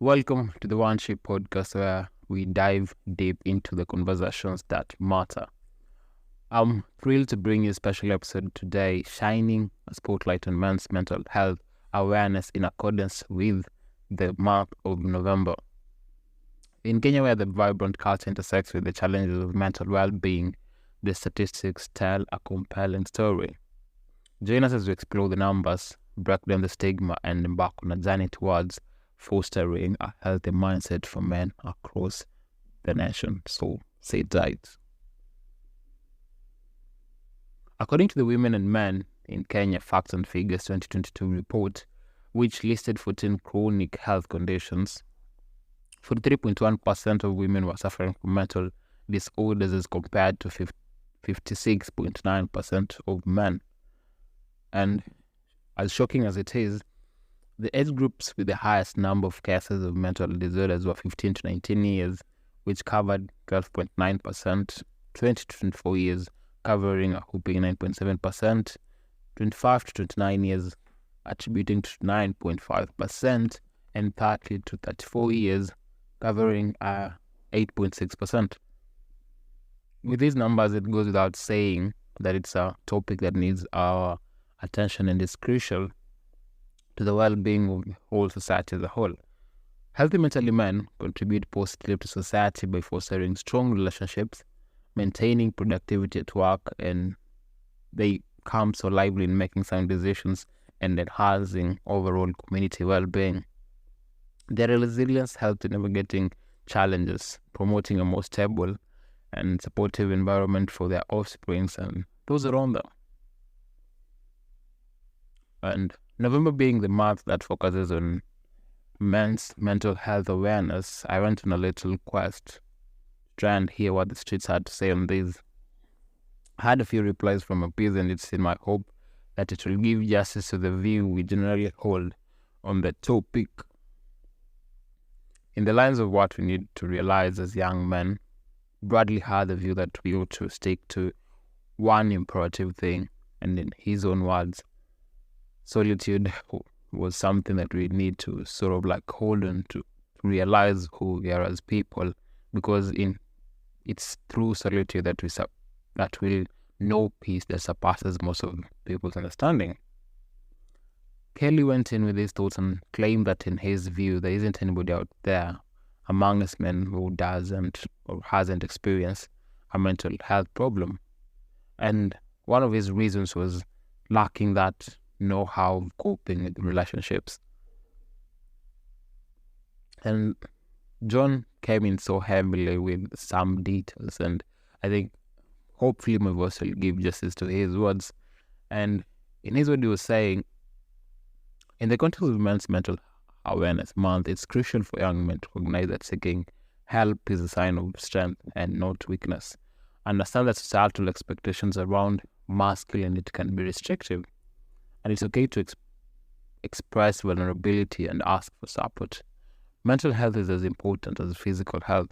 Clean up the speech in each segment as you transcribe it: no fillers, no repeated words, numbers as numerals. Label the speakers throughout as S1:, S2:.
S1: Welcome to the One Shape podcast where we dive deep into the conversations that matter. I'm thrilled to bring you a special episode today, shining a spotlight on men's mental health awareness in accordance with the month of November. In Kenya, where the vibrant culture intersects with the challenges of mental well-being, the statistics tell a compelling story. Join us as we explore the numbers, break down the stigma, and embark on a journey towards fostering a healthy mindset for men across the nation. So, sit tight. According to the Women and Men in Kenya Facts and Figures 2022 report, which listed 14 chronic health conditions, 43.1% of women were suffering from mental disorders as compared to 56.9% of men. And as shocking as it is, the age groups with the highest number of cases of mental disorders were 15 to 19 years, which covered 12.9%, 20 to 24 years, covering a whopping 9.7%, 25 to 29 years, attributing to 9.5%, and 30 to 34 years, covering 8.6%. With these numbers, it goes without saying that it's a topic that needs our attention and is crucial to the well-being of the whole society as a whole. Healthy mentally men contribute positively to society by fostering strong relationships, maintaining productivity at work, and they come so lively in making sound decisions and enhancing overall community well-being. Their resilience helps in navigating challenges, promoting a more stable and supportive environment for their offsprings and those around them. And November being the month that focuses on men's mental health awareness, I went on a little quest to try and hear what the streets had to say on this. I had a few replies from a piece, and it's in my hope that it will give justice to the view we generally hold on the topic. In the lines of what we need to realize as young men, Bradley had the view that we ought to stick to one imperative thing, and in his own words, solitude was something that we need to sort of like hold on to realize who we are as people, because it's through solitude that we'll know peace that surpasses most of people's understanding. Kelly went in with his thoughts and claimed that in his view there isn't anybody out there among us men who doesn't or hasn't experienced a mental health problem. And one of his reasons was lacking that know-how of coping with relationships. And John came in so heavily with some details, and I think hopefully my voice will give justice to his words. And in his word, he was saying, in the context of Men's Mental Awareness Month, it's crucial for young men to recognize that seeking help is a sign of strength and not weakness. Understand that societal expectations around masculinity can be restrictive, and it's okay to express vulnerability and ask for support. Mental health is as important as physical health,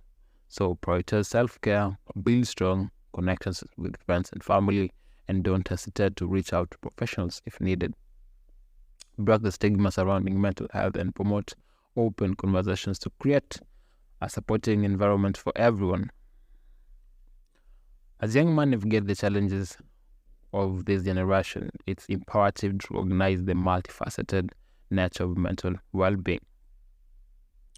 S1: so prioritize self-care, build strong connections with friends and family, and don't hesitate to reach out to professionals if needed. Break the stigma surrounding mental health and promote open conversations to create a supporting environment for everyone. As young men navigate the challenges of this generation, it's imperative to recognize the multifaceted nature of mental well-being.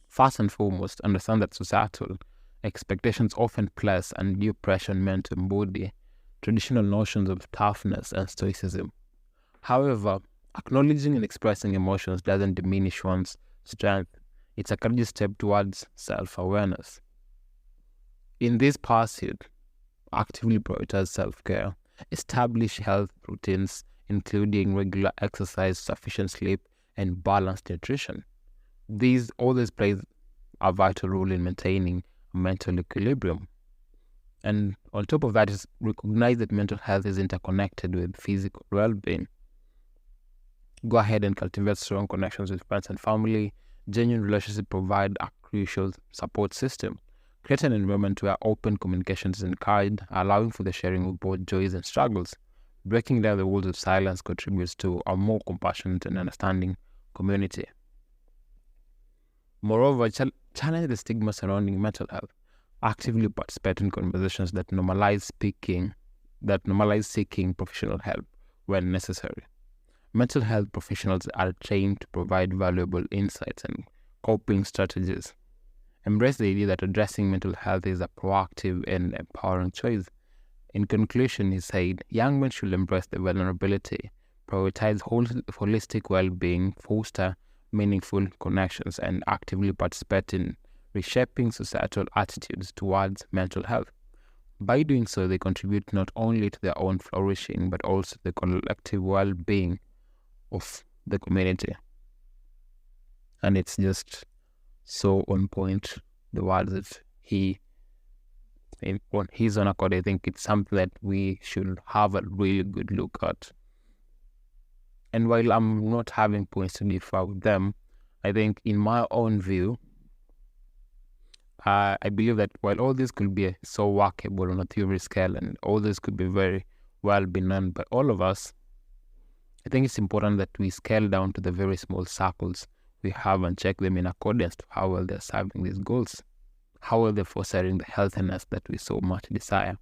S1: First and foremost, understand that societal expectations often place undue pressure on men to embody traditional notions of toughness and stoicism. However, acknowledging and expressing emotions doesn't diminish one's strength. It's a courageous step towards self-awareness. In this pursuit, actively prioritize self-care, establish health routines, including regular exercise, sufficient sleep, and balanced nutrition. All these play a vital role in maintaining mental equilibrium. And on top of that is recognize that mental health is interconnected with physical well-being. Go ahead and cultivate strong connections with friends and family. Genuine relationships provide a crucial support system. Create an environment where open communication is encouraged, allowing for the sharing of both joys and struggles. Breaking down the walls of silence contributes to a more compassionate and understanding community. Moreover, challenge the stigma surrounding mental health. Actively participate in conversations that normalize seeking professional help when necessary. Mental health professionals are trained to provide valuable insights and coping strategies. Embrace the idea that addressing mental health is a proactive and empowering choice. In conclusion, he said, young men should embrace their vulnerability, prioritize holistic well-being, foster meaningful connections, and actively participate in reshaping societal attitudes towards mental health. By doing so, they contribute not only to their own flourishing, but also to the collective well-being of the community. And it's just so on point, the words that on his own accord, I think it's something that we should have a really good look at. And while I'm not having points to differ with them, I think in my own view, I believe that while all this could be so workable on a theory scale and all this could be very well be known by all of us, I think it's important that we scale down to the very small circles we have and check them in accordance to how well they're serving these goals, how well they're fostering the healthiness that we so much desire,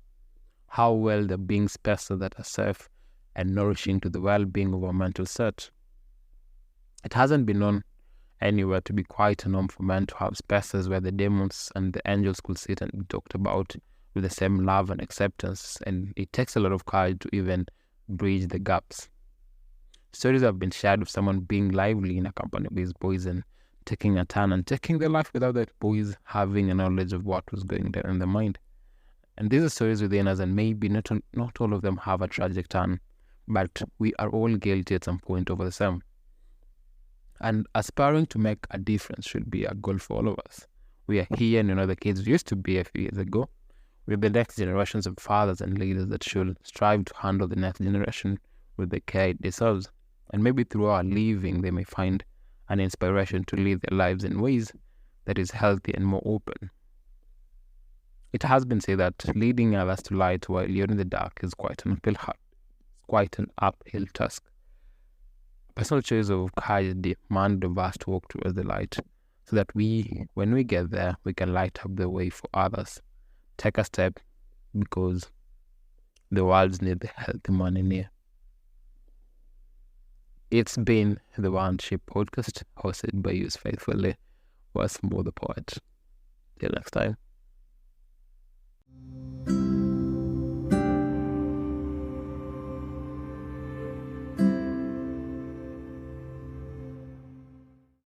S1: how well they're being spaces that are safe and nourishing to the well-being of our mental set. It hasn't been known anywhere to be quite a norm for men to have spaces where the demons and the angels could sit and be talked about with the same love and acceptance, and it takes a lot of courage to even bridge the gaps. Stories have been shared of someone being lively in a company with his boys and taking a turn and taking their life without the boys having a knowledge of what was going on in their mind. And these are stories within us, and maybe not all of them have a tragic turn, but we are all guilty at some point over the same. And aspiring to make a difference should be a goal for all of us. We are here, and the kids used to be a few years ago. We're the next generations of fathers and leaders that should strive to handle the next generation with the care it deserves. And maybe through our living, they may find an inspiration to live their lives in ways that is healthy and more open. It has been said that leading others to light while you're in the dark is quite an uphill task. Personal choice of courage demands of us to walk towards the light, so that when we get there, we can light up the way for others. Take a step, because the world needs the healthy man in here. It's been the One Ship Podcast, hosted by yours faithfully, was Mo the Poet. Till next time.